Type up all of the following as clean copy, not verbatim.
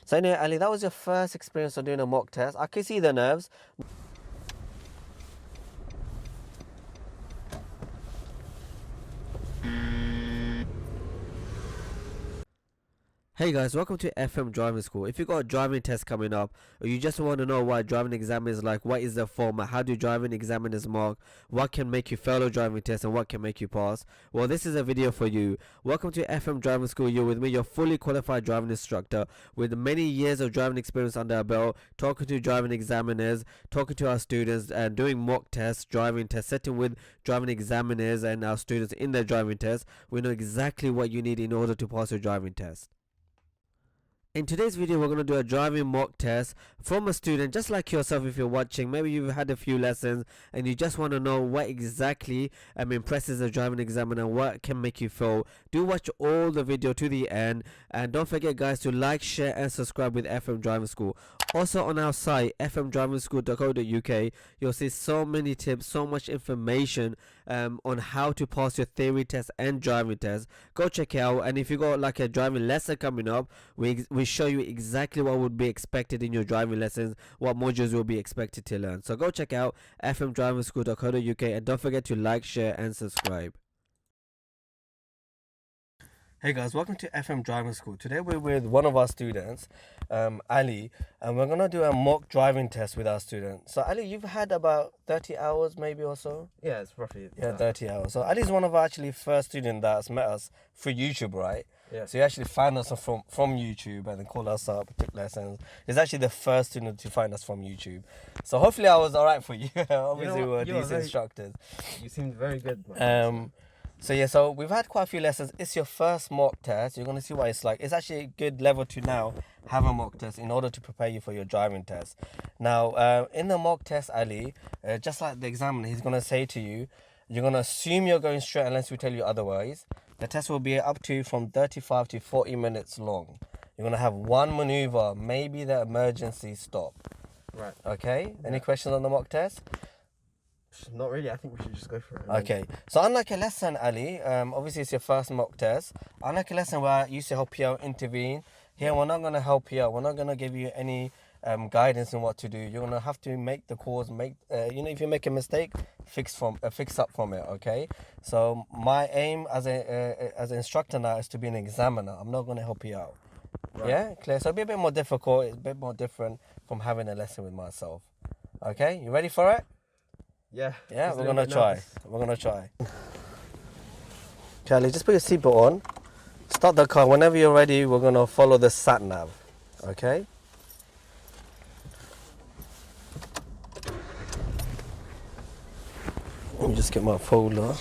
So anyway, Ali, that was your first experience of doing a mock test. I can see the nerves. Hey guys, welcome to FM Driving School. If you got a driving test coming up, or you just want to know what a driving exam is like, what is the format, how do driving examiners mark, what can make you fail a driving test and what can make you pass, well, this is a video for you. Welcome to FM Driving School. You're with me, your fully qualified driving instructor with many years of driving experience under our belt, talking to driving examiners, talking to our students and doing mock tests, driving tests, sitting with driving examiners and our students in their driving test. We know exactly what you need in order to pass your driving test. In today's video, we're going to do a driving mock test from a student just like yourself. If you're watching, maybe you've had a few lessons and you just want to know what exactly impresses a driving examiner, what can make you fail. Do watch all the video to the end, and don't forget guys to like, share and subscribe with FM Driving School. Also on our site fmdrivingschool.co.uk, you'll see so many tips, so much information on how to pass your theory test and driving test. Go check it out, and if you got like a driving lesson coming up, we show you exactly what would be expected in your driving lessons, what modules will be expected to learn. So go check out fmdrivingschool.co.uk and don't forget to like, share and subscribe. Hey guys, welcome to FM Driving School. Today we're with one of our students, Ali, and we're gonna do a mock driving test with our student. So Ali, you've had about 30 hours maybe or so? Yeah, it's roughly 30 hours. So Ali's one of our actually first students that's met us through YouTube, right? Yeah. So he actually found us from YouTube and then called us up, took lessons. He's actually the first student to find us from YouTube. So hopefully I was alright for you. Obviously we were decent instructors. You seemed very good. So we've had quite a few lessons. It's your first mock test. You're going to see what it's like. It's actually a good level to now have a mock test in order to prepare you for your driving test. Now, in the mock test, Ali, just like the examiner, he's going to say to you, you're going to assume you're going straight unless we tell you otherwise. The test will be up to from 35 to 40 minutes long. You're going to have one maneuver, maybe the emergency stop. Right. Okay? Yeah. Any questions on the mock test? Not really. I think we should just go for it. Okay. So unlike a lesson, Ali, obviously it's your first mock test. Unlike a lesson where I used to help you out, intervene, here we're not going to help you out. We're not going to give you any guidance on what to do. You're going to have to make the calls, if you make a mistake, fix up from it, okay? So my aim as an instructor now is to be an examiner. I'm not going to help you out. Right. Yeah? Clear? So it'll be a bit more difficult. It's a bit more different from having a lesson with myself. Okay? You ready for it? Yeah, we're gonna try. We're gonna try. Charlie, just put your seatbelt on. Start the car. Whenever you're ready, we're gonna follow the sat nav. Okay? Let me just get my folder.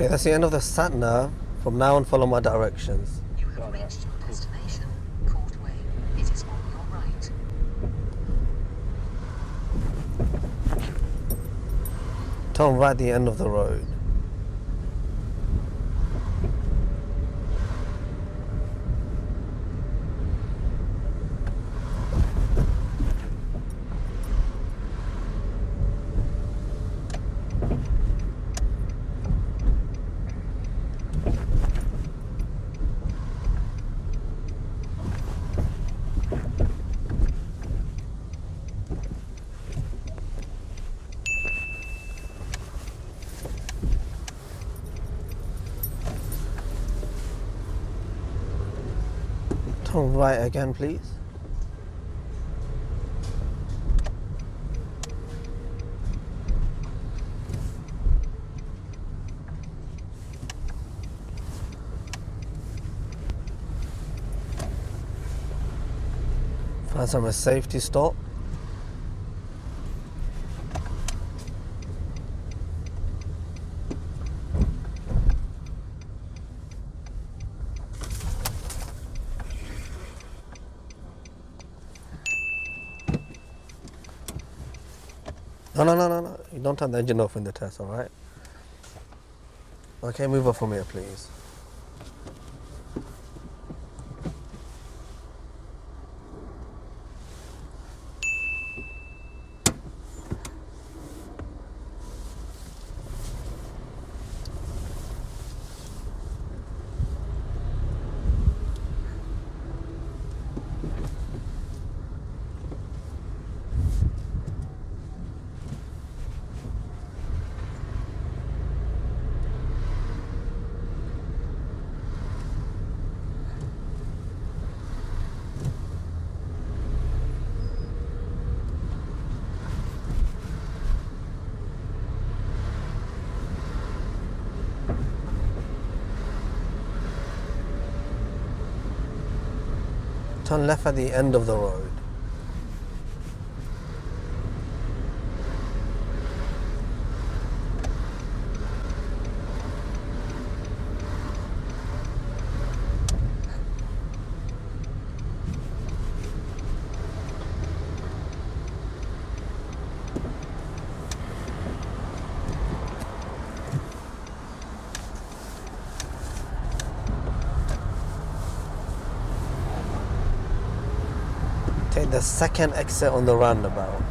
Okay, that's the end of the sat nav. From now on, follow my directions. You have reached your destination, Courtway. It is on your right. Turn right at the end of the road. Turn right again, please. Find some safety stop. No. You don't turn the engine off in the test, alright? Okay, move up from here, please. Turn left at the end of the road. Take the second exit on the roundabout.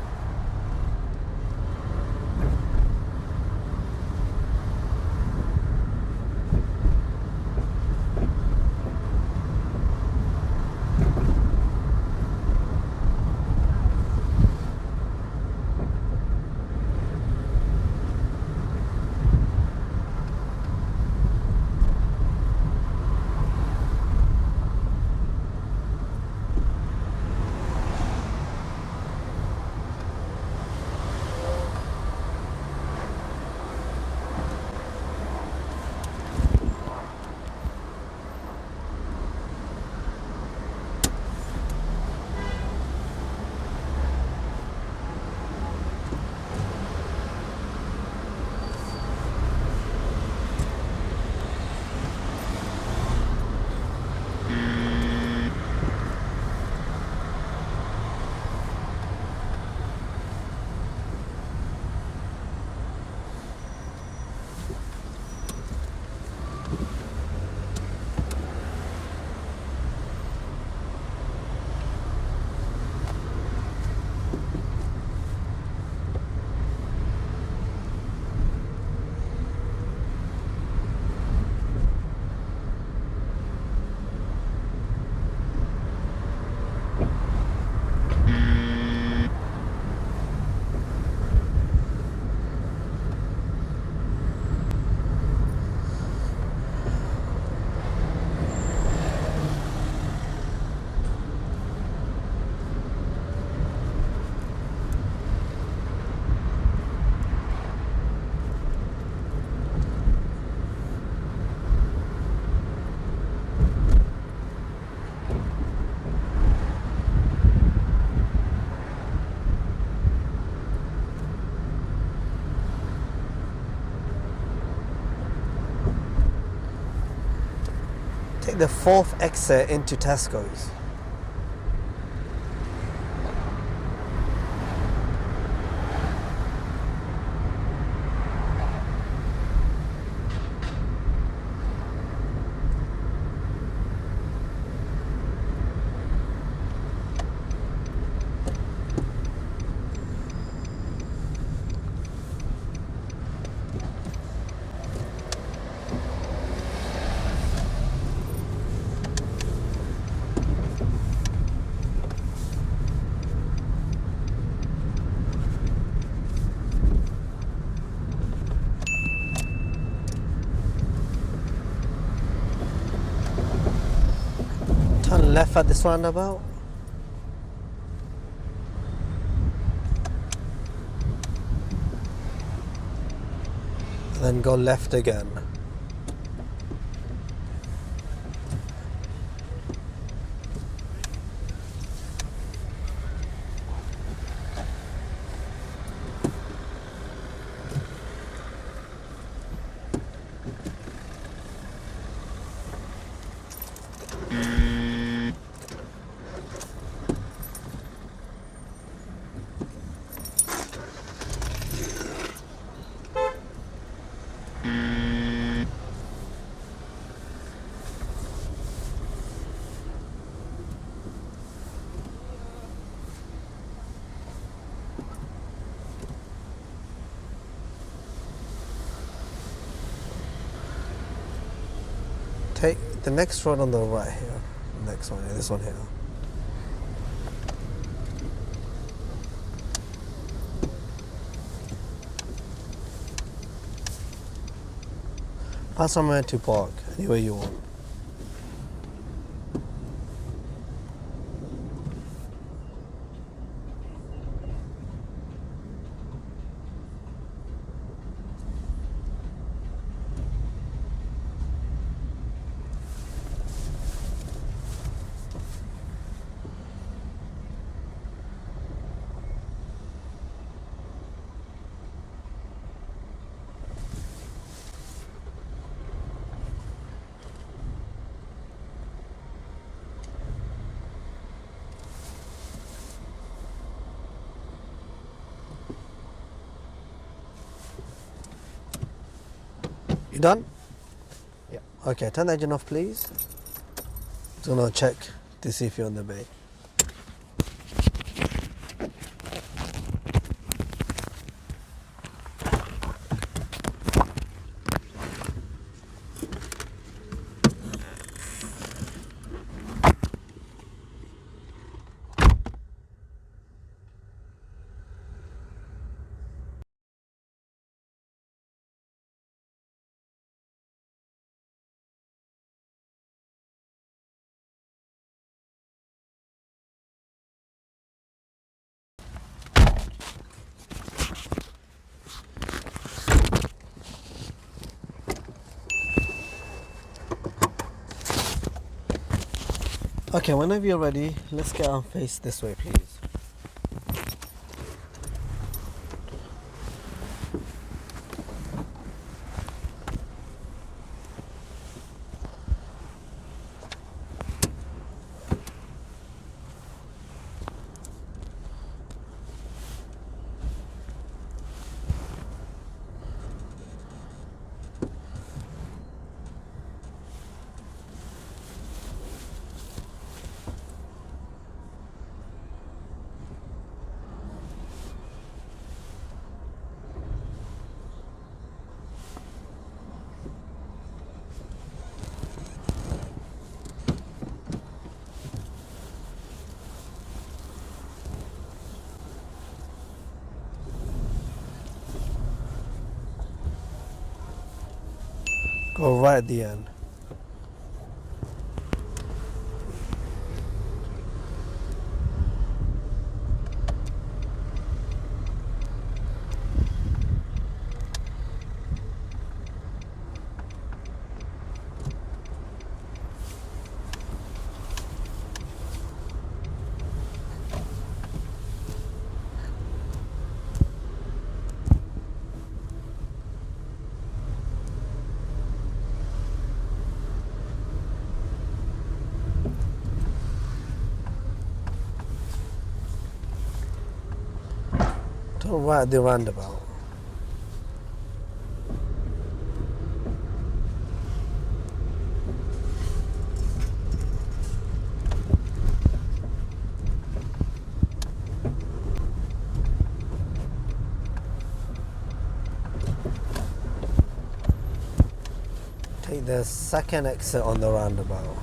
the 4th exit into Tesco's. Turn left at this roundabout. And then go left again. Take the next road on the right here. Next one, this one here. Find somewhere to park, anywhere you want. You done? Yeah. Okay, turn the engine off, please. Just gonna check to see if you're on the bay. Okay, whenever you're ready, let's get our face this way, please. Go right at the end. right at the roundabout. Take the second exit on the roundabout.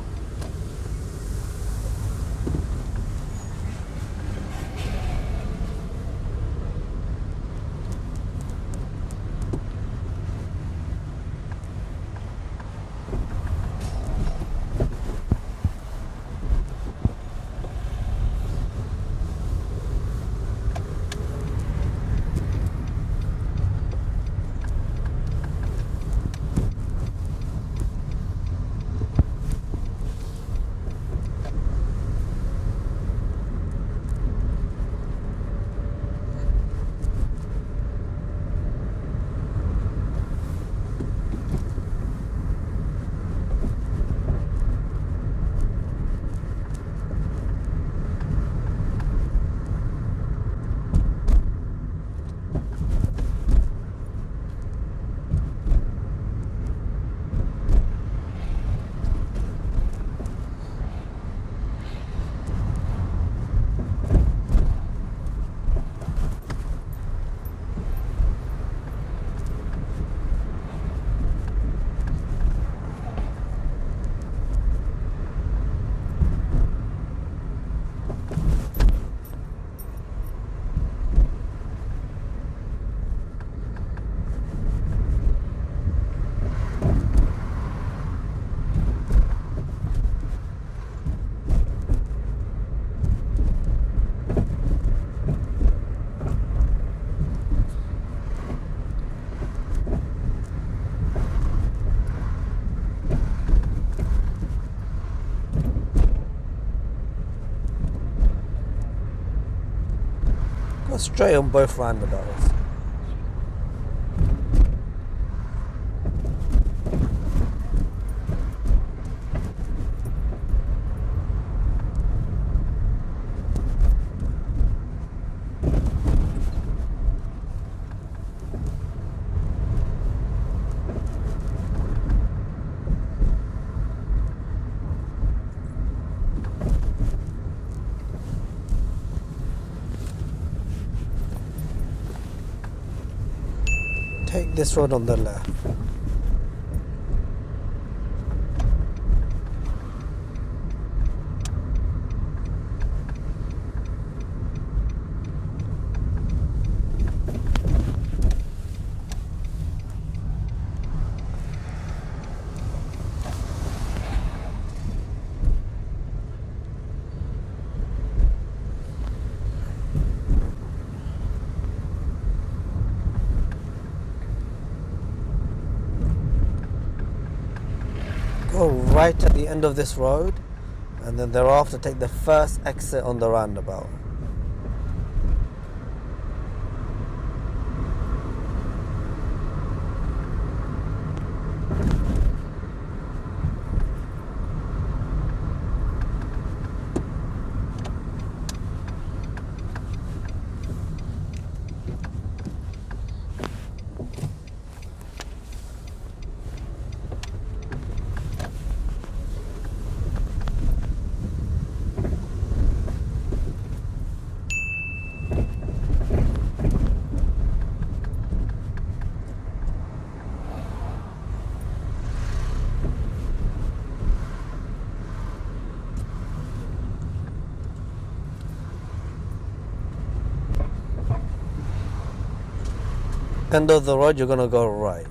Go straight on both roundabouts. Take this road on the left. Go right at the end of this road, and then thereafter take the first exit on the roundabout. End of the road, you're gonna go right.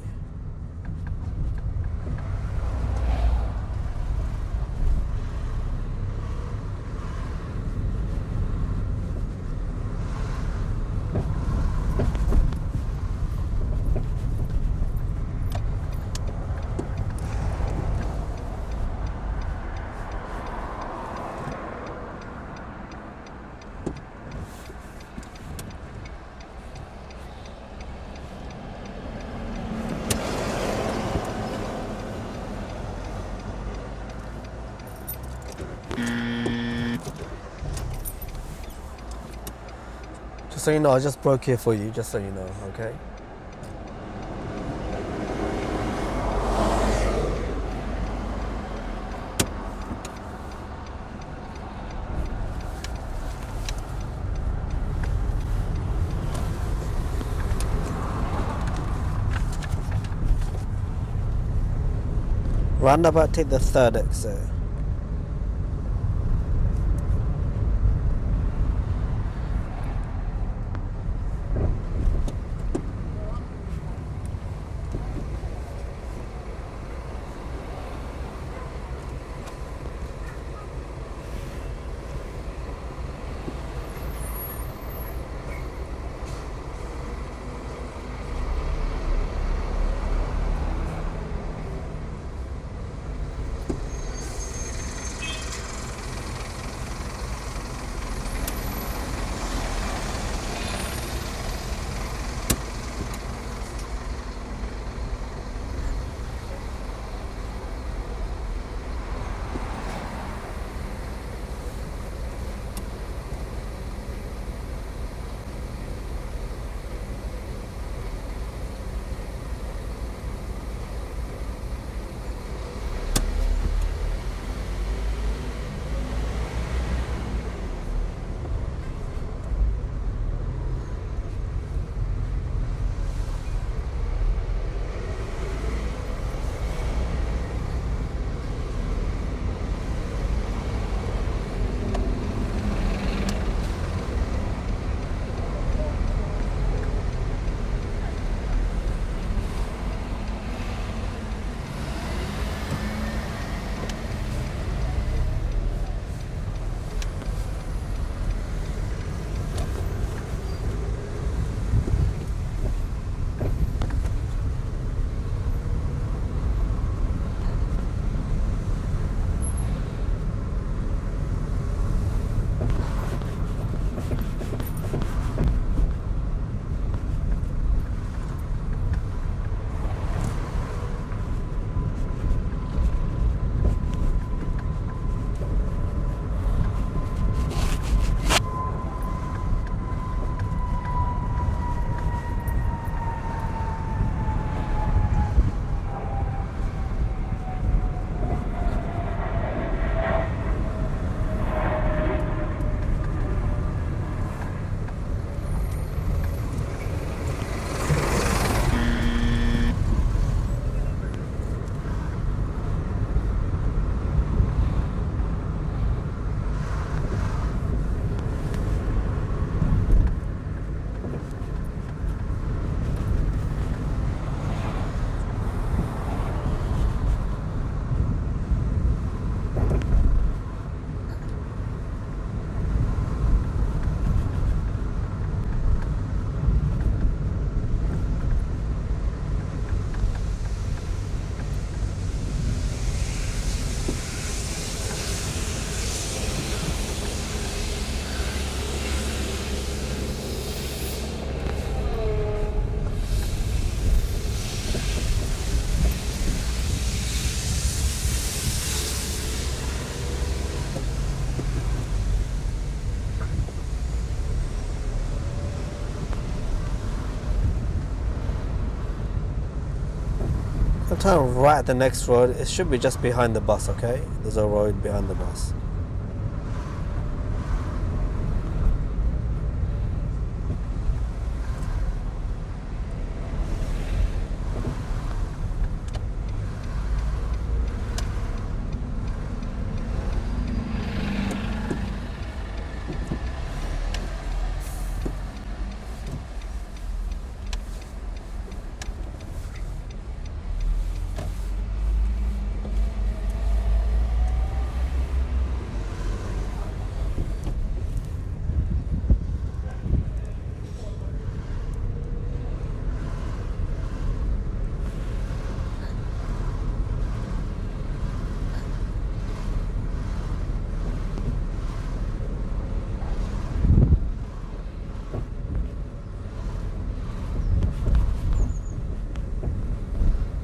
Just so you know, I just broke here for you, just so you know, okay? Roundabout, take the third exit. I'll turn right at the next road. It should be just behind the bus, okay? There's a road behind the bus.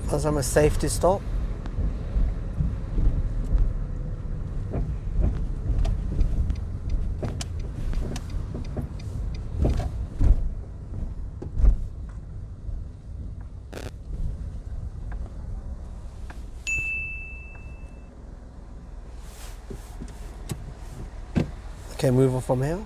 First time a safety stop. Okay, move on from here.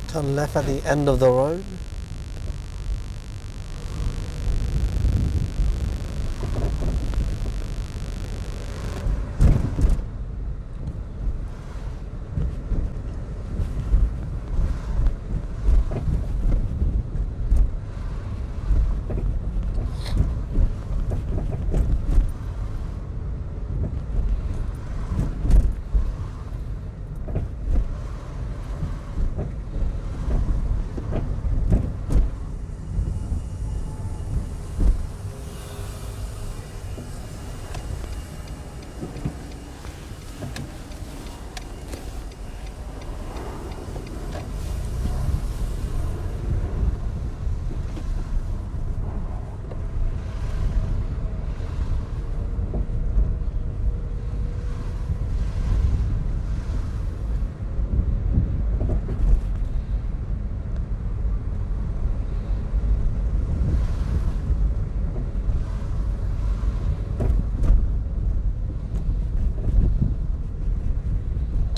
Turn left at the end of the road.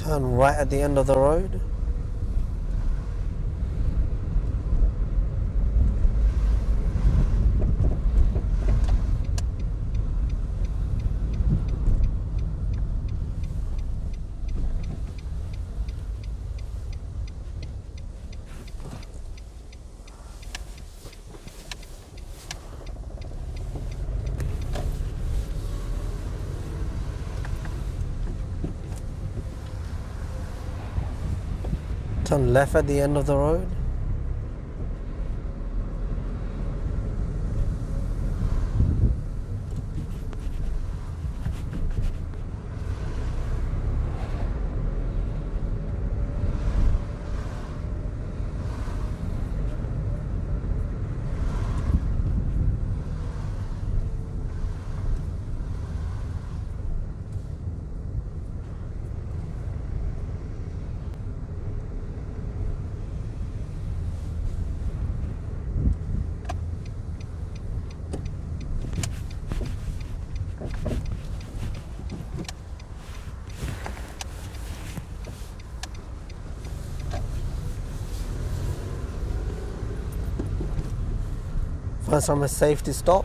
Turn right at the end of the road. Turn left at the end of the road. Find somewhere safe to stop.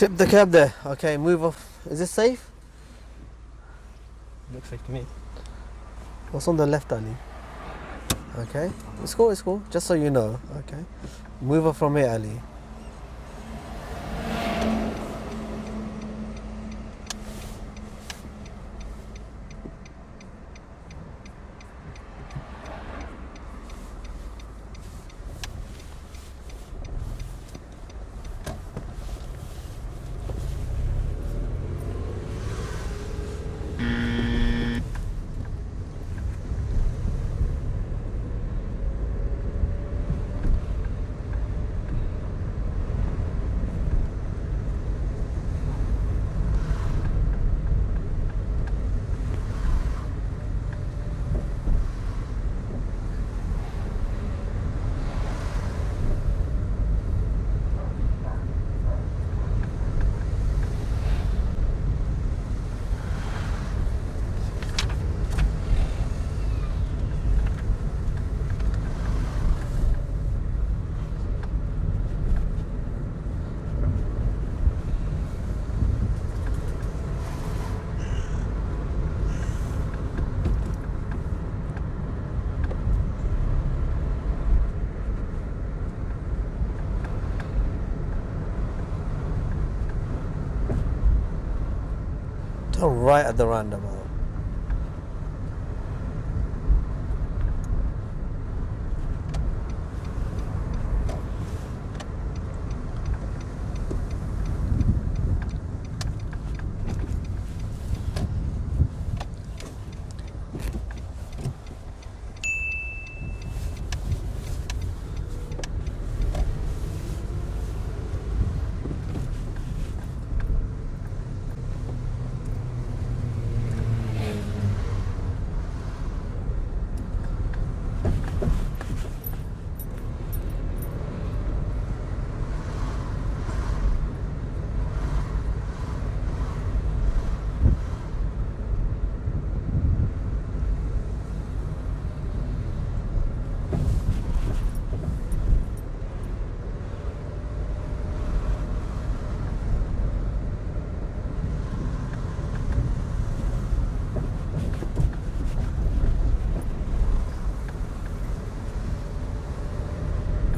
Clip the curb there. Okay, move off. Is this safe? Looks like to me. What's on the left, Ali? Okay, it's cool, it's cool. Just so you know. Okay, move off from here, Ali. Oh, right at the roundabout.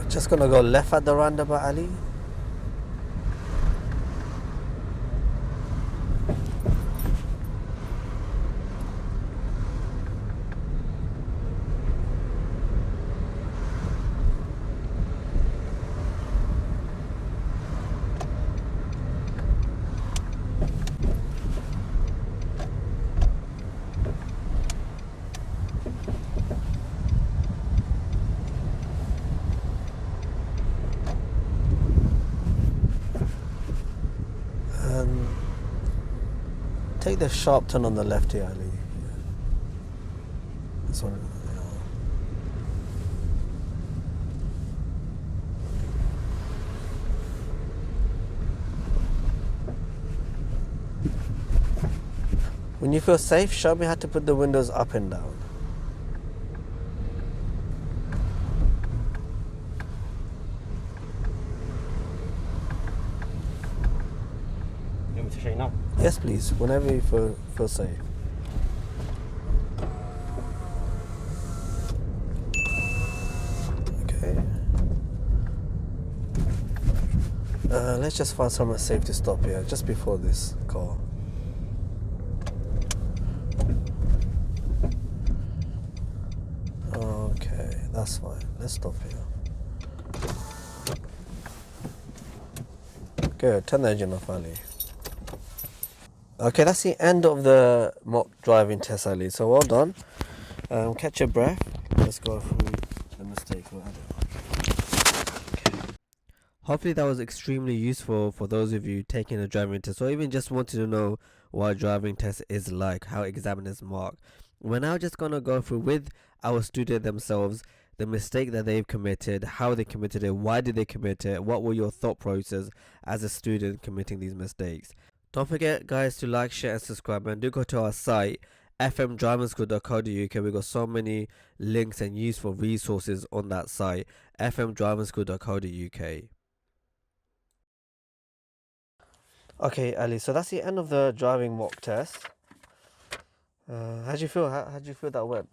Just gonna go left at the roundabout, Ali. And take the sharp turn on the left here, Ali. Yeah. This one. Yeah. When you feel safe, show me how to put the windows up and down. You want me to show you now? Yes, please. Whenever you feel safe. Okay. Let's just find somewhere safe to stop here, just before this car. Okay, that's fine. Let's stop here. Good. Turn the engine off, Ali. Okay, that's the end of the mock driving test, Ali. So well done. Catch your breath. Let's go through the mistakes we had. Hopefully that was extremely useful for those of you taking a driving test or even just wanted to know what a driving test is like, how examiners mark. We're now just going to go through with our student themselves the mistake that they've committed, how they committed it, why did they commit it, what were your thought process as a student committing these mistakes. Don't forget, guys, to like, share and subscribe, and do go to our site fmdrivingschool.co.uk. We've got so many links and useful resources on that site, fmdrivingschool.co.uk. Okay, Ali. So that's the end of the driving mock test. How'd you feel? How'd you feel that went?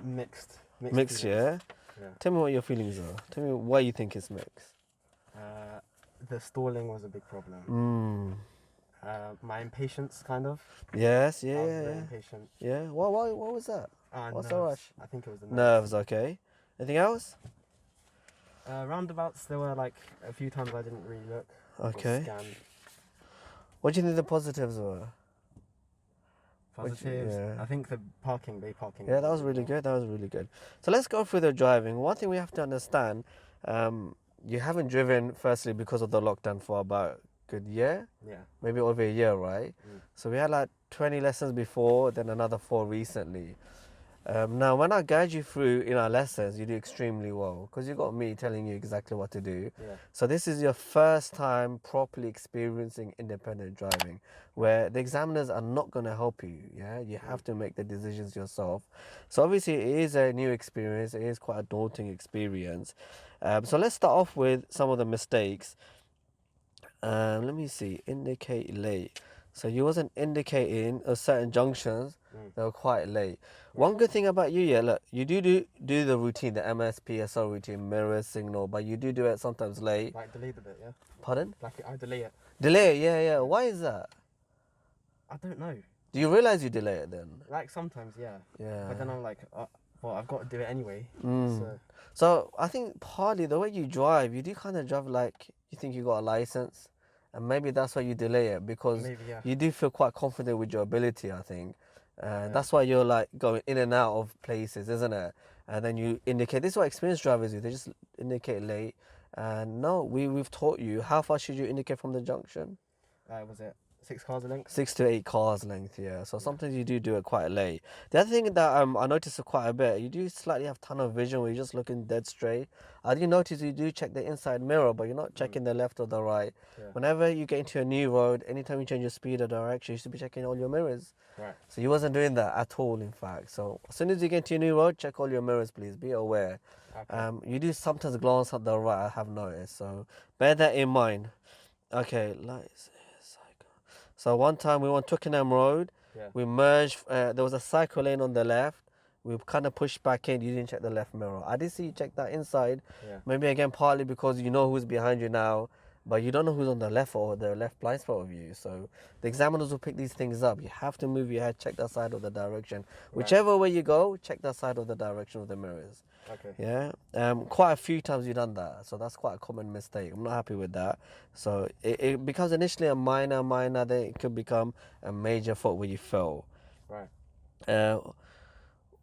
Mixed. Mixed, feelings. yeah? Yeah. Tell me what your feelings are. Tell me why you think it's mixed. The stalling was a big problem. My impatience, kind of. Yes, I yeah, was yeah, very yeah. impatient. Yeah. What was that? What's the Nerves. rush? I think it was the Nerves, okay. Anything else? Roundabouts, there were like a few times I didn't really look. or Okay. scan. What do you think the positives were? Positives. yeah. I think the bay parking. Yeah, that was really good. That was really good. So let's go through the driving. One thing we have to understand, you haven't driven firstly because of the lockdown for about a good year, Yeah. maybe over a year, right? So we had like 20 lessons before, then another 4 recently. Now, when I guide you through in our lessons, you do extremely well because you got me telling you exactly what to do. Yeah. So this is your first time properly experiencing independent driving, where the examiners are not going to help you. Yeah, you have to make the decisions yourself. So obviously, it is a new experience. It is quite a daunting experience. So let's start off with some of the mistakes. Let me see. Indicate late. So you wasn't indicating certain junctions. They were quite late. One good thing about you, yeah, look, you do the routine, the MSPSO routine, mirror signal, but you do it sometimes late. Like delay the bit, yeah. Pardon? Like I delay it. Delay, yeah. Why is that? I don't know. Do you realize you delay it then? Like sometimes, yeah. Yeah. But then I'm like, well, I've got to do it anyway. Mm. So So I think partly the way you drive, you do kind of drive like you think you got a license, and maybe that's why you delay it because maybe, yeah. you do feel quite confident with your ability. I think, Yeah. that's why you're like going in and out of places, isn't it? And then you indicate. This is what experienced drivers do. They just indicate late. And no, we've taught you how far should you indicate from the junction. Was it 6 cars a length? 6 to 8 cars length, yeah. So sometimes you do it quite late. The other thing that I noticed quite a bit, you do slightly have tunnel vision where you're just looking dead straight. I do notice you do check the inside mirror, but you're not checking the left or the right. Yeah. Whenever you get into a new road, anytime you change your speed or direction, you should be checking all your mirrors. Right. So you wasn't doing that at all, in fact. So as soon as you get into a new road, check all your mirrors, please. Be aware. Okay. You do sometimes glance at the right, I have noticed. So bear that in mind. Okay, lights. So one time we were on Twickenham Road, Yeah. we merged, there was a cycle lane on the left, we kind of pushed back in, you didn't check the left mirror. I did see you check that inside, Yeah. maybe again partly because you know who's behind you now, but you don't know who's on the left or the left blind spot of you. So the examiners will pick these things up. You have to move your head, check that side of the direction. Whichever way you go, check that side of the direction of the mirrors. Okay. Yeah, quite a few times you've done that, so that's quite a common mistake. I'm not happy with that. So it becomes initially a minor, then it could become a major fault where you fail. Right.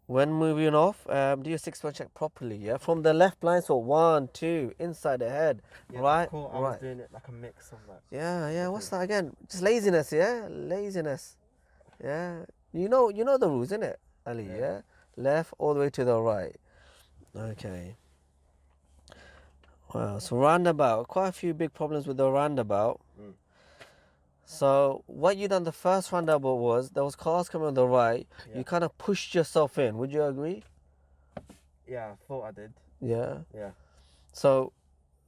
When moving off, do your 6-point check properly. Yeah, from the left blind spot, 1, 2, inside the head, Yeah, right, cool. I was doing it like a mix of that. Yeah. What's that again? Just laziness. Yeah, laziness. Yeah, you know the rules, innit, Ali? Yeah, left all the way to the right. Okay. Wow, so roundabout, quite a few big problems with the roundabout. So what you done the first roundabout was, there was cars coming on the right, you kind of pushed yourself in, would you agree? Yeah, I thought I did. Yeah. Yeah. So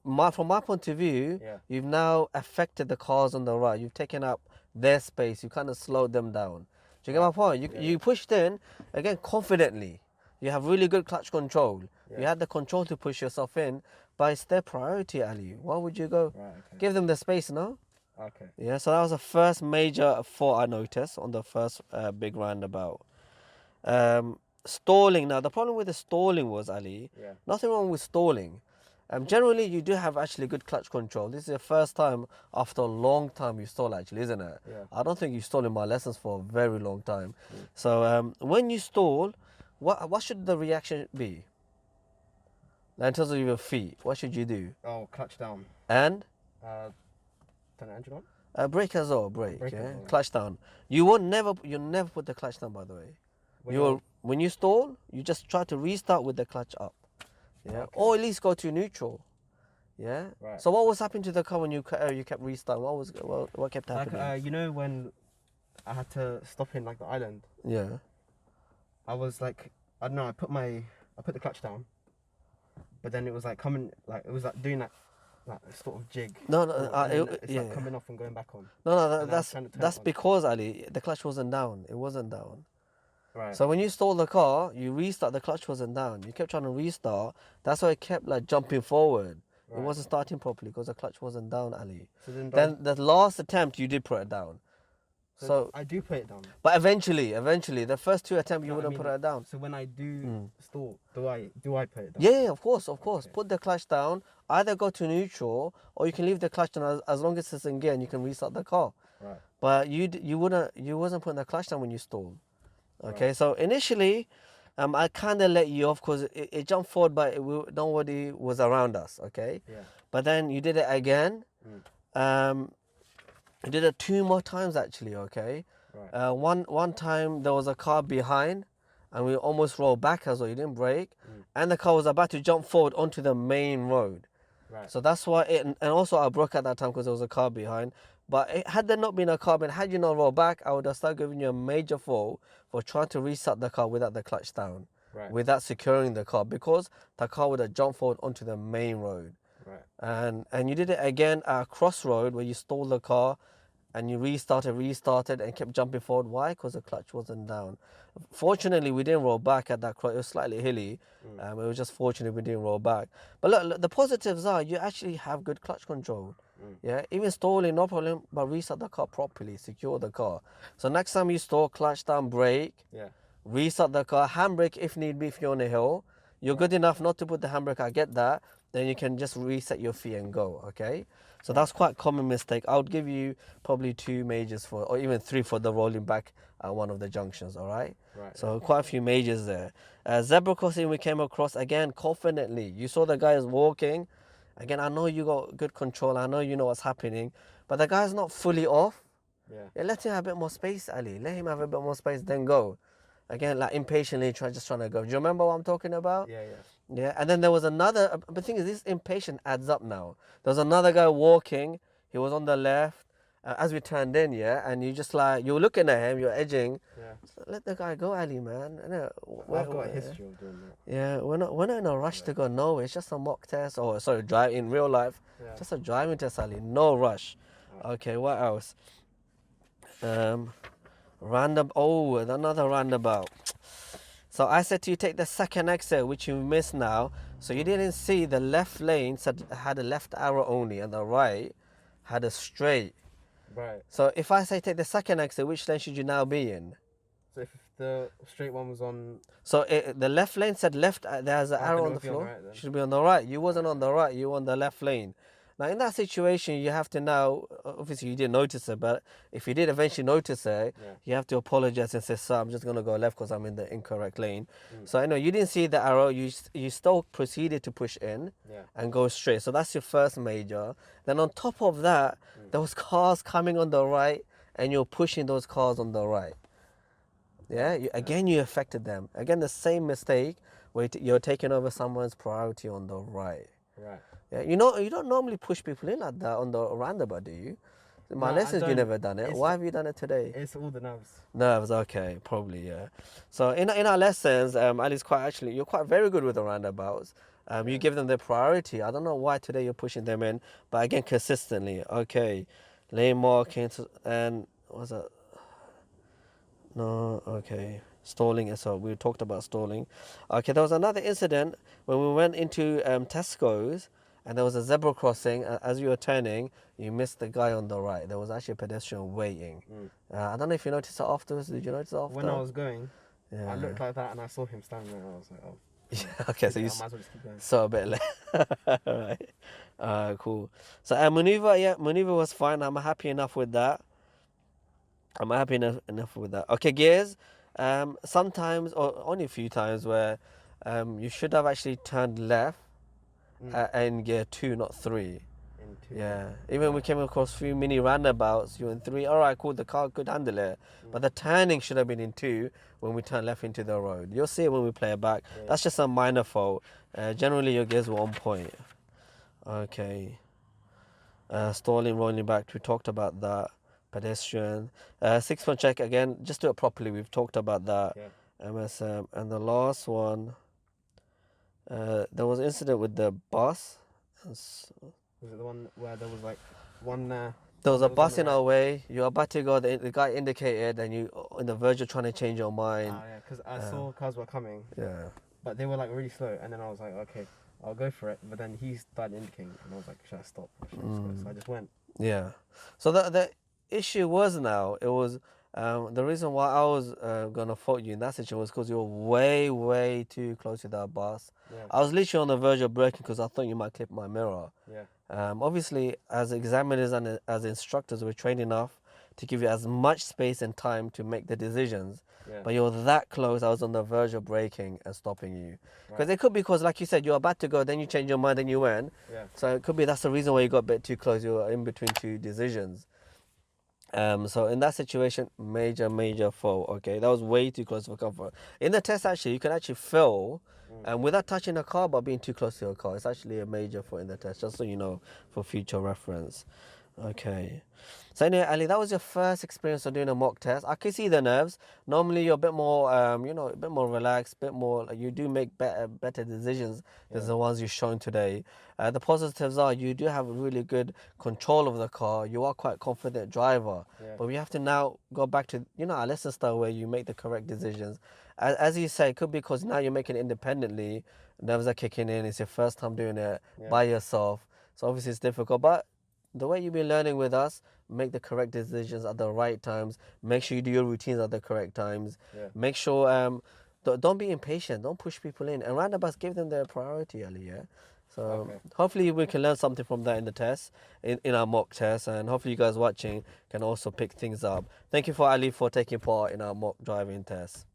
from my point of view, Yeah. you've now affected the cars on the right, you've taken up their space, you kind of slowed them down. Do you get my point? You pushed in, again, confidently. You have really good clutch control. You had the control to push yourself in, but it's their priority, Ali. Why would you go? Right. Okay. Give them the space, no? Okay. Yeah, so that was the first major fault I noticed on the first big roundabout. Stalling. Now, the problem with the stalling was, Ali, nothing wrong with stalling. Generally, you do have actually good clutch control. This is the first time after a long time you stall, actually, isn't it? Yeah. I don't think you stalled in my lessons for a very long time. So when you stall, what should the reaction be? Now, in terms of your feet, what should you do? Oh, clutch down. And Turn the engine on. brake as well, brake, Brake yeah, as well. clutch down. You'll never put the clutch down, by the way. When you stall, you just try to restart with the clutch up, yeah, or at least go to neutral, yeah. Right. So what was happening to the car when you kept restarting? What kept happening? Like, you know when I had to stop in like the island, Yeah. I was like, I don't know, I put the clutch down, but then it was like coming, like it was like doing that sort of jig. No, And then it's like coming off and going back on. No, And I was trying to turn that's it on. because, Ali, the clutch wasn't down. It wasn't down. Right. So when you stalled the car, you restart, the clutch wasn't down. You kept trying to restart. That's why it kept like jumping forward. It Right. wasn't starting properly because the clutch wasn't down, Ali. So then, Then the last attempt you did put it down. So I do put it down. but eventually, the first 2 attempts you No, I wouldn't mean, put it down. So when I do stall, do I put it down? Yeah, of course. Okay. Put the clutch down. Either go to neutral or you can leave the clutch down as long as it's in gear and you can restart the car. Right. But you wasn't putting the clutch down when you stalled. Okay, so initially, I kind of let you off because it jumped forward, but nobody was around us. Okay. Yeah. But then you did it again. You did it 2 more times actually. Okay. Right. One time there was a car behind, and we almost rolled back as well. You didn't brake, and the car was about to jump forward onto the main road. Right. So that's why and also I broke at that time because there was a car behind. But had there not been a car behind, had you not rolled back, I would have started giving you a major fault for trying to restart the car without the clutch down, Right. without securing the car, because the car would have jumped forward onto the main road. Right. And you did it again at a crossroad where you stalled the car and you restarted and kept jumping forward. Why? Because the clutch wasn't down. Fortunately, we didn't roll back at that cross. It was slightly hilly. It was just fortunate we didn't roll back. But look, the positives are you actually have good clutch control. Yeah, even stalling, no problem, but reset the car properly, secure the car. So next time you stall, clutch down, brake, Yeah. reset the car, handbrake if need be if you're on a hill. You're good enough not to put the handbrake, I get that. Then you can just reset your feet and go, okay? So that's quite a common mistake. I would give you probably 2 majors for, or even 3 for the rolling back at one of the junctions, all right? Right. So quite a few majors there. Zebra crossing we came across, again, confidently. You saw the guy is walking. Again, I know you got good control. I know you know what's happening. But the guy's not fully off. Yeah. Yeah, let him have a bit more space, Ali. Let him have a bit more space, then go. Again, like impatiently just trying to go. Do you remember what I'm talking about? Yeah. Yeah. Yeah, and then there was another, but the thing is, this impatient adds up now. There was another guy walking, he was on the left, as we turned in, yeah, and you just like, you're looking at him, you're edging. Yeah. So let the guy go, Ali, man. I've got a history of doing that. Yeah, we're not in a rush to go nowhere. It's just a mock test, or sorry, drive in real life. Yeah. Just a driving test, Ali. No rush. Okay, what else? Another roundabout. So I said to you, take the second exit, which you missed now. So you didn't see the left lane had a left arrow only, and the right had a straight. Right. So if I say take the second exit, which lane should you now be in? So if the straight one was on. So the left lane said left, there's an arrow on the be on the floor. right then. Should be on the right. You wasn't on the right, you were on the left lane. Now in that situation, you have to now, obviously you didn't notice it, but if you did eventually notice it, Yeah. you have to apologize and say, sir, I'm just going to go left because I'm in the incorrect lane. So I know you didn't see the arrow, you still proceeded to push in Yeah. and go straight. So that's your first major. Then on top of that, there was cars coming on the right and you're pushing those cars on the right. Yeah, again, you affected them. Again, the same mistake where you're taking over someone's priority on the right. Right. Yeah, you don't normally push people in like that on the roundabout, do you? My No, I lessons, you don't. never done it. It's- Why have you done it today? It's all the nerves. Nerves, okay, probably, yeah. So in our lessons, Ali's you're quite very good with the roundabouts. You give them their priority. I don't know why today you're pushing them in, but again, consistently. Okay, lane marking, and what's that? No, okay. Stalling, so we talked about stalling. Okay, there was another incident when we went into Tesco's and there was a zebra crossing. As you were turning, you missed the guy on the right. There was actually a pedestrian waiting. I don't know if you noticed it afterwards. Did you notice it after? When I was going, Yeah. I looked like that and I saw him standing there. I was like, oh. Yeah, okay, so I you might as well just keep going. saw a bit late. Right. Cool. So maneuver was fine. I'm happy enough with that. Enough with that. Okay, gears. Sometimes, or only a few times, where you should have actually turned left in gear 2, not 3. Into Yeah. Even we came across a few mini roundabouts. You're in 3. All right, cool. The car could handle it, but the turning should have been in 2 when we turned left into the road. You'll see it when we play it back. That's just a minor fault. Generally, your gears were on point. Okay. Stalling, rolling back. We talked about that. Pedestrian. 6-point check again. Just do it properly. We've talked about that. Yeah. MSM. And the last one, there was an incident with the bus. Was it the one where there was like one? There was a on bus the in our way. You were about to go. The guy indicated, and you on the verge of trying to change your mind. Oh yeah, because I saw cars were coming, Yeah. but they were like really slow, and then I was like, okay, I'll go for it. But then he started indicating, and I was like, should I stop? Or should I just go? So I just went. Yeah. So the issue was now, it was the reason why I was gonna fault you in that situation was because you were way too close to that bus. Yeah. I was literally on the verge of braking because I thought you might clip my mirror. Yeah. Obviously, as examiners and as instructors, we're trained enough to give you as much space and time to make the decisions. Yeah. But you're that close, I was on the verge of braking and stopping you. Because it could be because, like you said, you're about to go, then you change your mind, then you went. Yeah. So it could be that's the reason why you got a bit too close. You were in between 2 decisions. So in that situation, major fault. Okay, that was way too close for comfort. In the test, actually, you can actually fail without touching a car, but being too close to a car. It's actually a major fault in the test, just so you know for future reference. Okay. So anyway, Ali, that was your first experience of doing a mock test. I can see the nerves. Normally, you're a bit more, a bit more relaxed, a bit more. You do make better decisions than the ones you've shown today. The positives are you do have really good control of the car. You are quite a confident driver. Yeah. But we have to now go back to our lesson style where you make the correct decisions. As you say, it could be because now you're making it independently. Nerves are kicking in. It's your first time doing it by yourself. So obviously it's difficult, but the way you've been learning with us, make the correct decisions at the right times. Make sure you do your routines at the correct times. Yeah. Make sure don't be impatient. Don't push people in. And roundabouts, give them their priority, Ali. Yeah. So Okay. hopefully we can learn something from that in the test, in our mock test, and hopefully you guys watching can also pick things up. Thank you for Ali for taking part in our mock driving test.